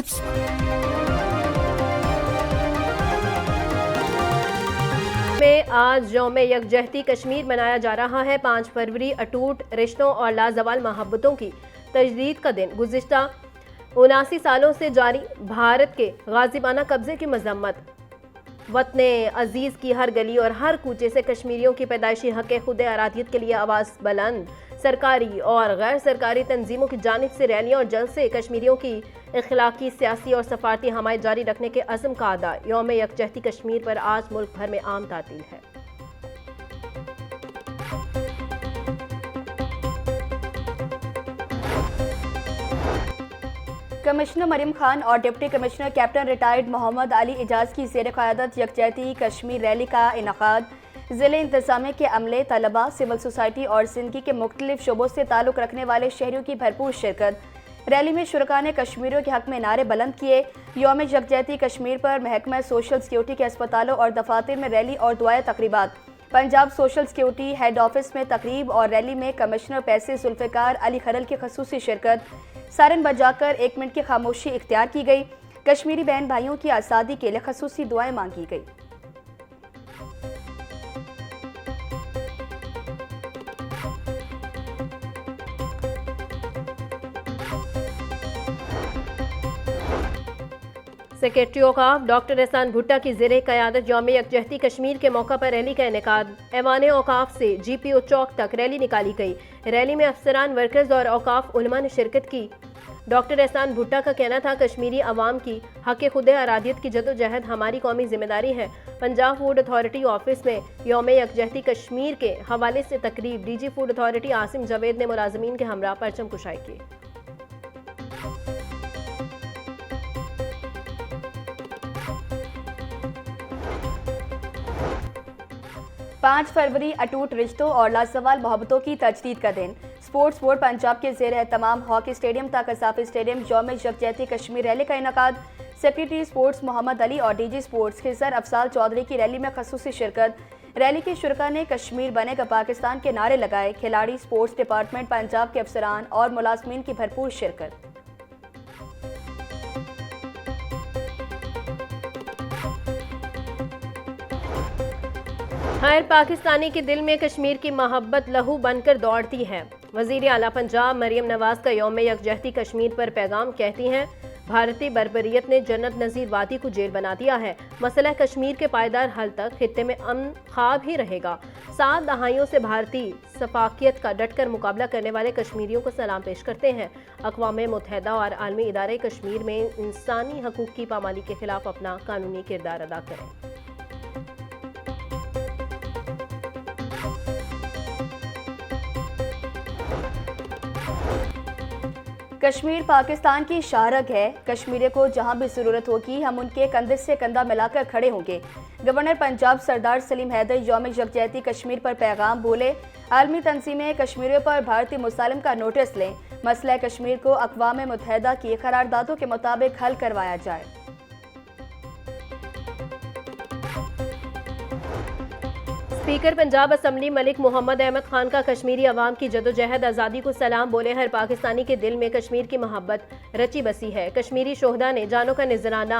Tips पर। में आज यौम यकजहती कश्मीर मनाया जा रहा है। 5 फरवरी अटूट रिश्तों और लाजवाल मोहब्बतों की तजदीद का दिन। गुज़िश्ता 79 सालों से जारी भारत के गाज़िबाना कब्जे की मजम्मत। वतने अजीज़ की हर गली और हर कूचे से कश्मीरियों की पैदाइशी हक़ खुद अरादियत के लिए आवाज़ बुलंद। सरकारी और गैर सरकारी तंजीमों की जानिब से रैलियाँ और जलसे कश्मीरियों की इखलाकी, सियासी और सफारती हमायत जारी रखने के अज़्म का अदा। यौम यकजहती कश्मीर पर आज मुल्क भर में आम तातील है। कमिश्नर मरियम खान और deputy commissioner captain retired Mohammad Ali Ijaz की ज़ेर क़यादत यकजहती कश्मीर रैली का इनक़ाद। ज़िले इंतज़ामिया के अमले, तलबा, सिविल सोसाइटी और ज़िंदगी के मुख्तलिफ शोबों से ताल्लुक़ रखने वाले शहरियों की भरपूर शिरकत। रैली में शुरका ने कश्मीरियों के हक़ में नारे बुलंद किए। यौम यकजहती कश्मीर पर महकमा सोशल सिक्योरिटी के अस्पतालों और दफातर में रैली और दुआए तकरीबात। Punjab social security head office में तकरीब और रैली में कमिश्नर पैसे जुल्फ़िकार अली खरल की ख़ुसूसी शिरकत। सायरन बजाकर 1 मिनट की खामोशी इख्तियार की गई। कश्मीरी बहन भाइयों की आज़ादी के लिए ख़ुसूसी दुआएं मांगी गई। सेक्रेटरी औकाफ डॉक्टर एहसान भुट्टा की ज़ेर क़यादत यौम यकजहती कश्मीर के मौका पर रैली का इनेकाद। ऐवान औकाफ से GPO चौक तक रैली निकाली गई। रैली में अफसरान, वर्कर्स और औकाफ उलमा ने शिरकत की। डॉक्टर एहसान भुट्टा का कहना था, कश्मीरी अवाम की हक़ खुद अरादियत की जदोजहद हमारी कौमी जिम्मेदारी है। पंजाब फूड अथॉरिटी ऑफिस में यौम यकजहती कश्मीर के हवाले से तकरीब। DG food authority Asim Javed ने मुलाजमीन के हमरा परचम कुशाई की। 5 फरवरी अटूट रिश्तों और लाजवाल मोहब्बतों की तजदीद का दिन। स्पोर्ट्स बोर्ड पंजाब के ज़ेर एहतमाम हॉकी स्टेडियम तक कसाफी स्टेडियम यौम यकजहती कश्मीर रैली का इनकाद। सेक्रेटरी स्पोर्ट्स मोहम्मद अली और DG स्पोर्ट्स खिज़र अफसाल चौधरी की रैली में ख़ुसूसी शिरकत। रैली के शुरका ने कश्मीर बनेगा पाकिस्तान के नारे लगाए। खिलाड़ी, स्पोर्ट्स डिपार्टमेंट, पंजाब के अफसरान और मुलाजमीन की भरपूर शिरकत। हर पाकिस्तानी के दिल में कश्मीर की मोहब्बत लहू बनकर दौड़ती है। वज़ीर आला पंजाब मरियम नवाज का यौम यकजहती कश्मीर पर पैगाम। कहती हैं, भारतीय बर्बरियत ने जन्नत नज़ीर वादी को जेल बना दिया है। मसला कश्मीर के पायदार हल तक खित्ते में अमन ख्वाब ही रहेगा। 7 दहाइयों से भारतीय सफाकियत का डटकर मुकाबला करने वाले कश्मीरियों को सलाम पेश करते हैं। अक़वाम मुत्तहिदा और आलमी इदारे कश्मीर में इंसानी हकूक़ की पामाली के खिलाफ अपना कानूनी किरदार अदा करें। कश्मीर पाकिस्तान की शाहरग है। कश्मीरियों को जहां भी ज़रूरत होगी हम उनके कंधे से कंधा मिलाकर खड़े होंगे। गवर्नर पंजाब सरदार सलीम हैदर यौम यकजहती कश्मीर पर पैगाम। बोले, आलमी तंजीमें कश्मीरियों पर भारतीय मुसालिम का नोटिस लें। मसला कश्मीर को अक़वाम मुत्तहिदा की करारदादों के मुताबिक हल करवाया जाए। स्पीकर पंजाब असम्बली मलिक मोहम्मद अहमद खान का कश्मीरी अवाम की जदोजहद आज़ादी को सलाम। बोले, हर पाकिस्तानी के दिल में कश्मीर की मोहब्बत रची बसी है। कश्मीरी शोहदा ने जानों का नजराना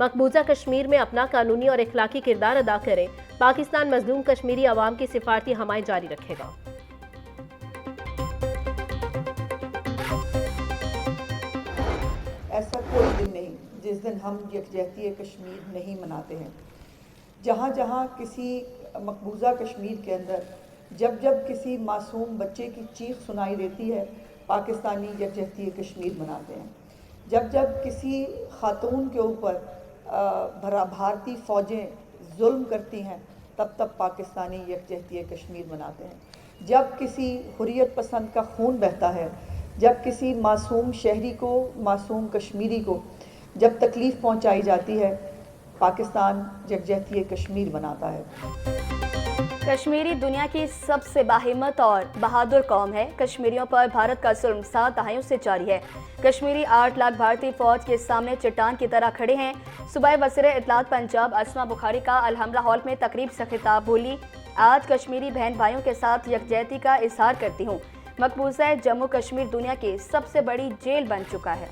मकबूजा कश्मीर में अपना कानूनी और इखलाकी किरदार अदा करे। पाकिस्तान मजलूम कश्मीरी अवाम की सिफारती हमायत जारी रखेगा। ऐसा कोई दिन नहीं जिस दिन हम यकजहती कश्मीर नहीं मनाते हैं। जहाँ जहाँ किसी मकबूजा कश्मीर के अंदर जब जब किसी मासूम बच्चे की चीख सुनाई देती है, पाकिस्तानी यकजहती कश्मीर मनाते हैं। जब जब किसी खातून के ऊपर भारतीय फ़ौजें जुल्म करती हैं, तब तब पाकिस्तानी यकजहती कश्मीर मनाते हैं। जब किसी हुर्रियत पसंद का खून बहता है, जब किसी मासूम शहरी को, मासूम कश्मीरी को जब तकलीफ़ पहुंचाई जाती है, पाकिस्तान यकजहती कश्मीर मनाता है। कश्मीरी दुनिया की सबसे बाहिम्मत और बहादुर कौम है। कश्मीरियों पर भारत का जुल्म 7 दहाइयों से जारी है। कश्मीरी 8 लाख भारतीय फौज के सामने चट्टान की तरह खड़े हैं। सूबाई वज़ीर इत्तलात पंजाब अस्मा बुखारी का अलहमरा हॉल में तकरीब से खिताब। बोली, आज कश्मीरी बहन भाइयों के साथ यकजहती का इजहार करती हूँ। मकबूजा जम्मू कश्मीर दुनिया की सबसे बड़ी जेल बन चुका है।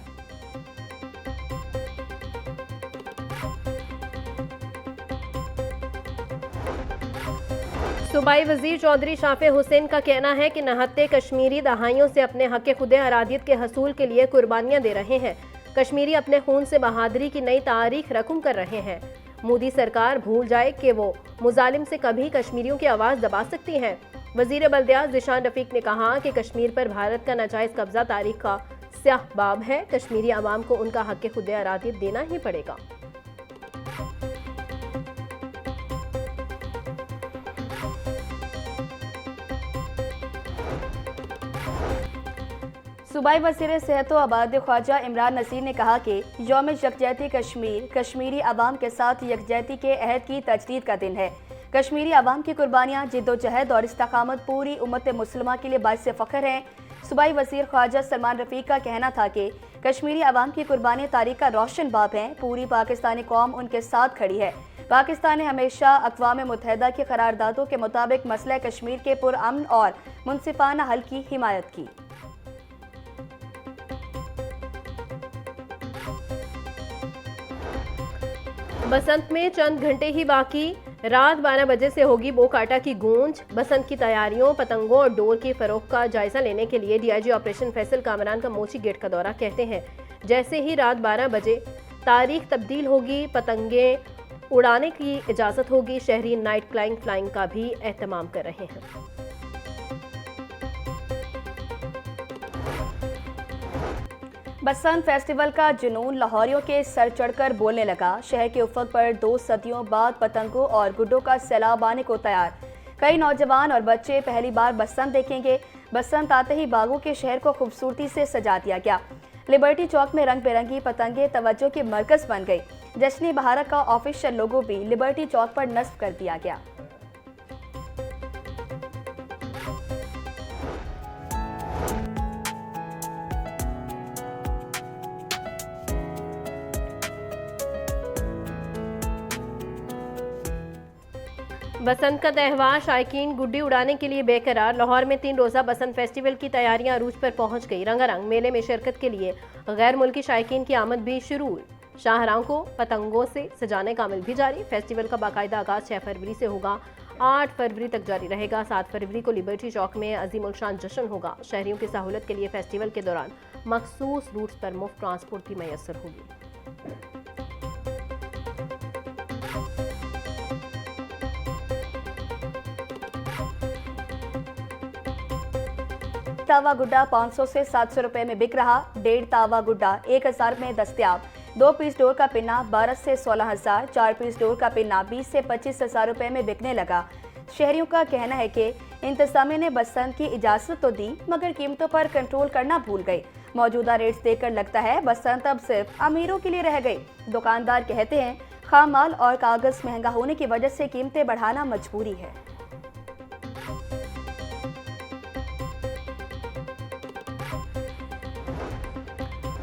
सूबाई वजीर चौधरी शाफे हुसैन का कहना है कि नहत्ते कश्मीरी दहाइयों से अपने हक खुद अरादियत के हसूल के लिए कुर्बानियां दे रहे हैं। कश्मीरी अपने खून से बहादुरी की नई तारीख रकम कर रहे हैं। मोदी सरकार भूल जाए कि वो मुजालिम से कभी कश्मीरियों की आवाज़ दबा सकती है। वजीर बल्दियात ज़िशान रफीक ने कहा कि कश्मीर पर भारत का नाजायज़ कब्जा तारीख का स्याह बाब है। कश्मीरी आवाम को उनका हक खुद अरादियत देना ही पड़ेगा। सूबाई वज़ीर सेहत व आबादी ख्वाजा इमरान नसीर ने कहा कि यौम यकजहती कश्मीर कश्मीरी आवाम के साथ यकजहती के अहद की तजदीद का दिन है। कश्मीरी आवाम की कुर्बानियाँ, जिद्दोजहद और इस्तकामत पूरी उम्मत मुस्लिमा के लिए बाइस फ़ख्र हैं। सूबाई वज़ीर ख्वाजा सलमान रफ़ीक का कहना था कि कश्मीरी आवाम की कुर्बानियाँ तारीख का रोशन बाब हैं। पूरी पाकिस्तानी कौम उनके साथ खड़ी है। पाकिस्तान ने हमेशा अक़वाम मुत्तहिदा की करारदादों के मुताबिक मसला कश्मीर के पुरअमन और मुनसिफाना हल की हिमायत की। बसंत में चंद घंटे ही बाकी, रात 12 बजे से होगी बोकाटा की गूंज। बसंत की तैयारियों, पतंगों और डोर की फरोख्त का जायजा लेने के लिए डीआईजी ऑपरेशन फैसल कामरान का मोची गेट का दौरा कहते हैं। जैसे ही रात 12 बजे तारीख तब्दील होगी, पतंगे उड़ाने की इजाज़त होगी। शहरी नाइट फ्लाइंग का भी एहतमाम कर रहे हैं। बसंत फेस्टिवल का जुनून लाहौरियों के सर चढ़कर बोलने लगा। शहर के उफक पर 2 सदियों बाद पतंगों और गुड्डों का सैलाब आने को तैयार। कई नौजवान और बच्चे पहली बार बसंत देखेंगे। बसंत आते ही बागों के शहर को खूबसूरती से सजा दिया गया। लिबर्टी चौक में रंग बिरंगी पतंगे तवज्जो के मरकज बन गई। जश्न बहार का ऑफिशियल लोगो भी लिबर्टी चौक पर नस्ब कर दिया गया। बसंत का त्यौहार, शायकीन गुड्डी उड़ाने के लिए बेकरार। लाहौर में 3 रोज़ा बसंत फेस्टिवल की तैयारियां अरूज पर पहुंच गई। रंगारंग मेले में शिरकत के लिए गैर मुल्की शायकीन की आमद भी शुरू। शाहराहों को पतंगों से सजाने का अमल भी जारी। फेस्टिवल का बाकायदा आगाज 6 फरवरी से होगा, 8 फरवरी तक जारी रहेगा। 7 फरवरी को लिबर्टी चौक में अजीम उल शान जश्न होगा। शहरियों की सहूलत के लिए फेस्टिवल के दौरान मखसूस रूट्स पर मुफ्त ट्रांसपोर्ट भी मैसर होगी। तावा गुड्डा 500 से 700 रुपए में बिक रहा। 1.5 तावा गुड्डा 1000 में दस्तयाब। 2 पीस डोर का पिन्ना 12 से 16,000, 4 पीस डोर का पिन्ना 20 से 25,000 रुपए में बिकने लगा। शहरियों का कहना है कि इंतजामिया ने बसंत की इजाज़त तो दी, मगर कीमतों पर कंट्रोल करना भूल गई। मौजूदा रेट्स देखकर लगता है बसंत अब सिर्फ अमीरों के लिए रह गई। दुकानदार कहते हैं खाम माल और कागज़ महंगा होने की वजह से कीमतें बढ़ाना मजबूरी है।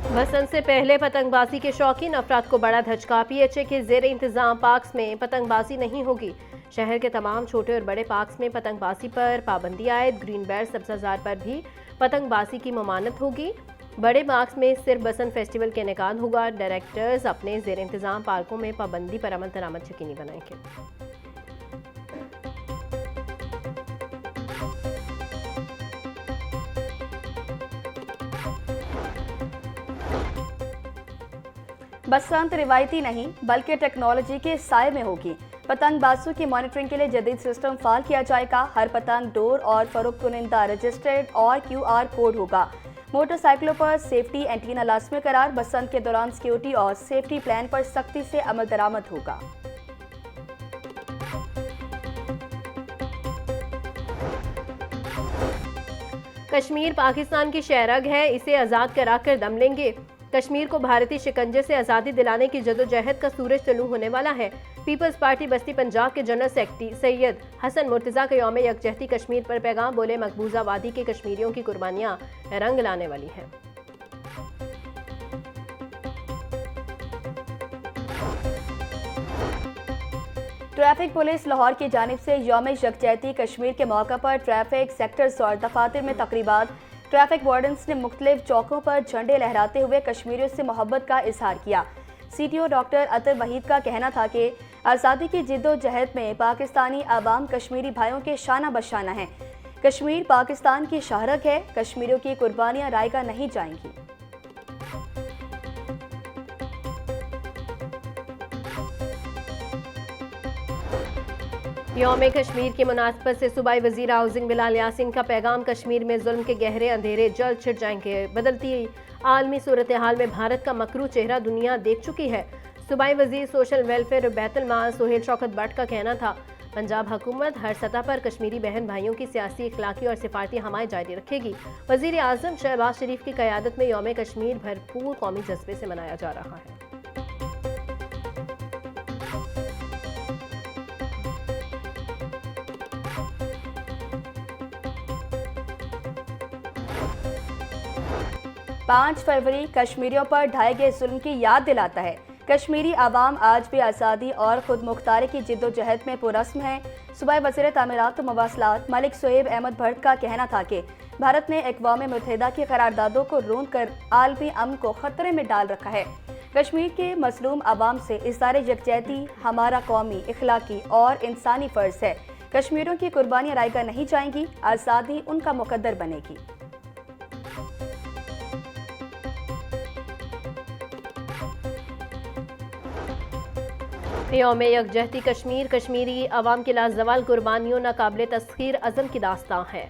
बसंत से पहले पतंगबाजी के शौकीन अफराद को बड़ा धचका। पीएचए के जेर इंतजाम पार्क्स में पतंगबाजी नहीं होगी। शहर के तमाम छोटे और बड़े पार्क्स में पतंगबाजी पर पाबंदी आयद। ग्रीन बेल्ट सब्जाजार पर भी पतंगबाजी की ममानत होगी। बड़े पार्क्स में सिर्फ बसंत फेस्टिवल के इनेकाद होगा। डायरेक्टर्स अपने जेर इंतजाम पार्कों में पाबंदी पर अमल दरामद यकीनी बनाएंगे। बसंत रिवायती नहीं बल्कि टेक्नोलॉजी के साए में होगी। पतंगबाजों की मॉनिटरिंग के लिए जदीद सिस्टम फाल किया जाएगा। हर पतंग डोर और फरोख्त कुनिंदा रजिस्टर्ड और QR कोड होगा। मोटरसाइकिलों पर सेफ्टी एंटीना लाजमी करार। बसंत के दौरान सिक्योरिटी और सेफ्टी प्लान पर सख्ती से अमल दरामद होगा। कश्मीर पाकिस्तान की शहरग है, इसे आज़ाद कराकर दम लेंगे। कश्मीर को भारतीय शिकंजे से आज़ादी दिलाने की जदोजहद का सूरज तलू होने वाला है। पीपल्स पार्टी बस्ती पंजाब के जनरल सेक्रेटरी सैयद हसन मुर्तज़ा का यौम यकजहती कश्मीर पर पैगाम, बोले मकबूजा वादी के कश्मीरियों की कुर्बानियाँ रंग लाने वाली हैं। ट्रैफिक पुलिस लाहौर की जानिब से यौम यकजहती कश्मीर के मौका पर ट्रैफिक सेक्टर्स और दफातर में तकरीबात। ट्रैफिक वार्डन्स ने मुख्तलिफ चौकों पर झंडे लहराते हुए कश्मीरियों से मोहब्बत का इजहार किया। CTO डॉक्टर अतर वहीद का कहना था कि आज़ादी की जिद्दोजहद में पाकिस्तानी आवाम कश्मीरी भाइयों के शाना बशाना है। कश्मीर पाकिस्तान की शाहरग है, कश्मीरियों की कुर्बानियां रायगा नहीं जाएंगी। यौम कश्मीर की मुनासबत से सूबाई वज़ीर हाउसिंग बिलाल यासीन का पैगाम, कश्मीर में जुल्म के गहरे अंधेरे जल्द छिड़ जाएंगे। बदलती आलमी सूरत हाल में भारत का मकरू चेहरा दुनिया देख चुकी है। सूबाई वज़ीर सोशल वेलफेयर और बैतुल माल सुहेल शौकत भट्ट का कहना था, पंजाब हुकूमत हर सतह पर कश्मीरी बहन भाइयों की सियासी, इखलाकी और सिफारती हमायत जारी रखेगी। वज़ीर आज़म शहबाज शरीफ की क़यादत में यौम कश्मीर भरपूर कौमी जज्बे से मनाया जा रहा है। पाँच फरवरी कश्मीरियों पर ढाए गए जुल्म की याद दिलाता है। कश्मीरी आवाम आज भी आज़ादी और खुद मुख्तारी की जिद्दोजहद में पुरस्म है। सूबाई वज़ीर तामीरात और मवासलात मलिक सोएब अहमद भट्ट का कहना था कि भारत ने अक़वाम मुत्तहिदा की करारदादों को रोंद कर आलमी अमन को खतरे में डाल रखा है। कश्मीर के मजलूम आवाम से इज़हार यकजहती हमारा कौमी, इखलाकी और इंसानी फ़र्ज है। कश्मीरियों की कुर्बानियाँ रायगा नहीं जाएंगी, आज़ादी उनका मुकद्दर बनेगी। यौम यकजहती कश्मीर, कश्मीरी अवाम की लाजवाल कुर्बानियों नाकाबिले तस्खीर अज़म की दास्तां है।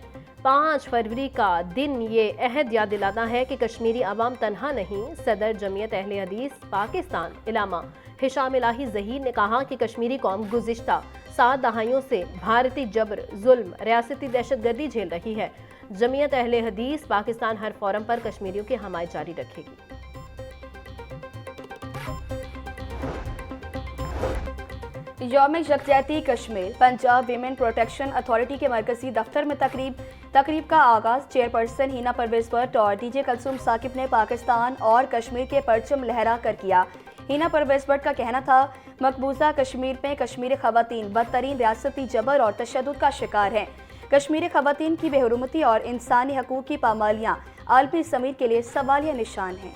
5 फरवरी का दिन ये अहद याद दिलाता है कि कश्मीरी अवाम तन्हा नहीं। सदर जमीयत अहले हदीस पाकिस्तान इलामा हिशाम इलाही ज़हीर ने कहा कि कश्मीरी कौम गुज़िश्ता 7 दहाइयों से भारतीय जबर, जुल्म, रियासती दहशतगर्दी झेल रही है। जमीयत अहले हदीस पाकिस्तान हर फोरम पर कश्मीरियों की हमायत जारी रखेगी। यौम यकजहती Kashmir, Punjab women protection authority के मरकजी दफ्तर में तकरीब का आगाज़ चेयरपर्सन हिना परवेज़ भट्ट और DJ कलसूम साकिब ने पाकिस्तान और कश्मीर के परचम लहरा कर किया। हिना परवेज़ भट्ट का कहना था, मकबूजा कश्मीर में कश्मीरी खवातीन बदतरीन रियासती जबर और तशद्दुद का शिकार हैं। कश्मीरी खवातीन की बेहरुमती और इंसानी हकूक़ की पामालियाँ आलमी ज़मीर के लिए सवालिया निशान हैं।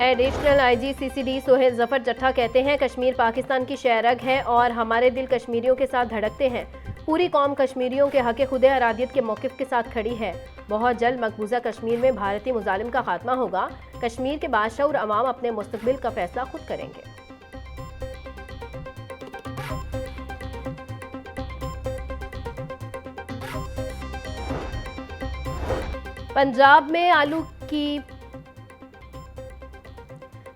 Additional IG CCD Sohail Zafar जट्टा कहते हैं, कश्मीर पाकिस्तान की शहरग है और हमारे दिल कश्मीरियों के साथ धड़कते हैं। पूरी कौम कश्मीरियों के हक़ खुद अरादियत के मौक़िफ़ के साथ खड़ी है। बहुत जल्द मकबूजा कश्मीर में भारतीय मुजालिम का खात्मा होगा। कश्मीर के बादशाह और अवाम अपने मुस्तक़बिल का फैसला खुद करेंगे। पंजाब में आलू की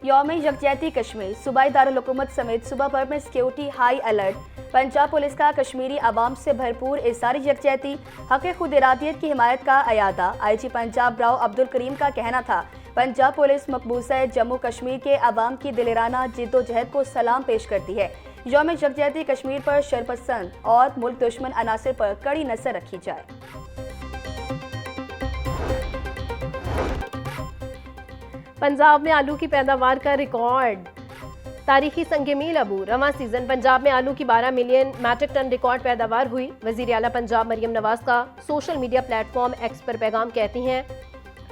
यौम यकजहती कश्मीर, सूबाई दारुल हुकूमत समेत सूबा भर में security high alert. Punjab police का कश्मीरी आवाम से भरपूर इज़हार यकजहती, हक़ खुद इरादियत की हिमायत का अयादा। IG पंजाब राव अब्दुल करीम का कहना था, पंजाब पुलिस मकबूजा जम्मू कश्मीर के आवाम की दिलेराना जिद्दोजहद को सलाम पेश करती है। यौम यकजहती कश्मीर पर शरपसंद और मुल्क दुश्मन अनासर पर कड़ी नज़र रखी जाए। पंजाब में आलू की पैदावार का रिकॉर्ड, तारीखी संगे मील अबू। रवां सीजन पंजाब में आलू की 12 मिलियन मैट्रिक टन रिकॉर्ड पैदावार हुई। वज़ीर आला पंजाब मरियम नवाज का सोशल मीडिया प्लेटफॉर्म एक्स पर पैगाम कहती हैं,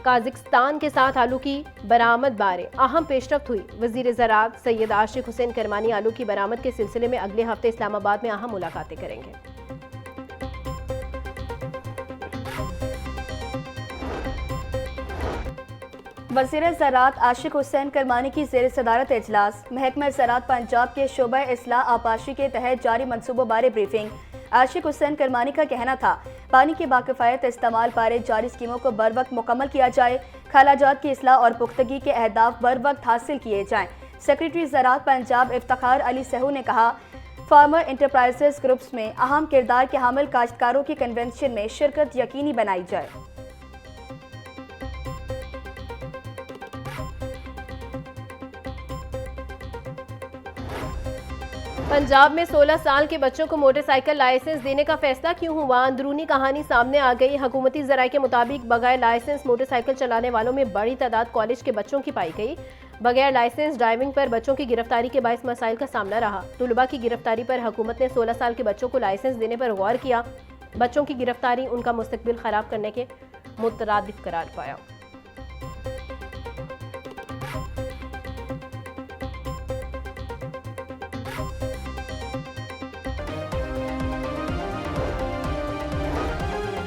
काज़िकिस्तान के साथ आलू की बरामद बारे अहम पेशरफ्त हुई। वज़ीर ज़राअत सैयद आशिक हुसैन करमानी आलू की बरामद के सिलसिले में अगले हफ्ते इस्लामाबाद में अहम मुलाकातें करेंगे। वज़ीर ज़राअत आशिक हुसैन करमानी की ज़ेर सदारत इजलास। महकमा ज़राअत पंजाब के शोबा इस्लाह आपाशी के तहत जारी मनसूबों बारे ब्रीफिंग। आशिक हुसैन करमानी का कहना था, पानी के बाकिफ़ायत इस्तेमाल बारे जारी स्कीमों को बर वक्त मुकम्मल किया जाए। खालाजात की इस्लाह और पुख्तगी के अहदाफ बर वक्त हासिल किए जाएँ। सेक्रेटरी ज़राअत पंजाब इफ्तिखार अली सहू ने कहा, फार्मर इंटरप्राइजेस ग्रुप्स में अहम किरदार के हामिल काश्तकारों की कन्वेंशन में शिरकत यकीनी बनाई जाए। पंजाब में 16 साल के बच्चों को मोटरसाइकिल लाइसेंस देने का फैसला क्यों हुआ? अंदरूनी कहानी सामने आ गई। हुकूमती जराये के मुताबिक बगैर लाइसेंस मोटरसाइकिल चलाने वालों में बड़ी तादाद कॉलेज के बच्चों की पाई गई। बगैर लाइसेंस ड्राइविंग पर बच्चों की गिरफ्तारी के बायस मसाइल का सामना रहा। तुलबा की गिरफ्तारी पर हुकूमत ने 16 साल के बच्चों को लाइसेंस देने पर गौर किया। बच्चों की गिरफ्तारी उनका मुस्तकबिल खराब करने के मुतरादिफ करार पाया।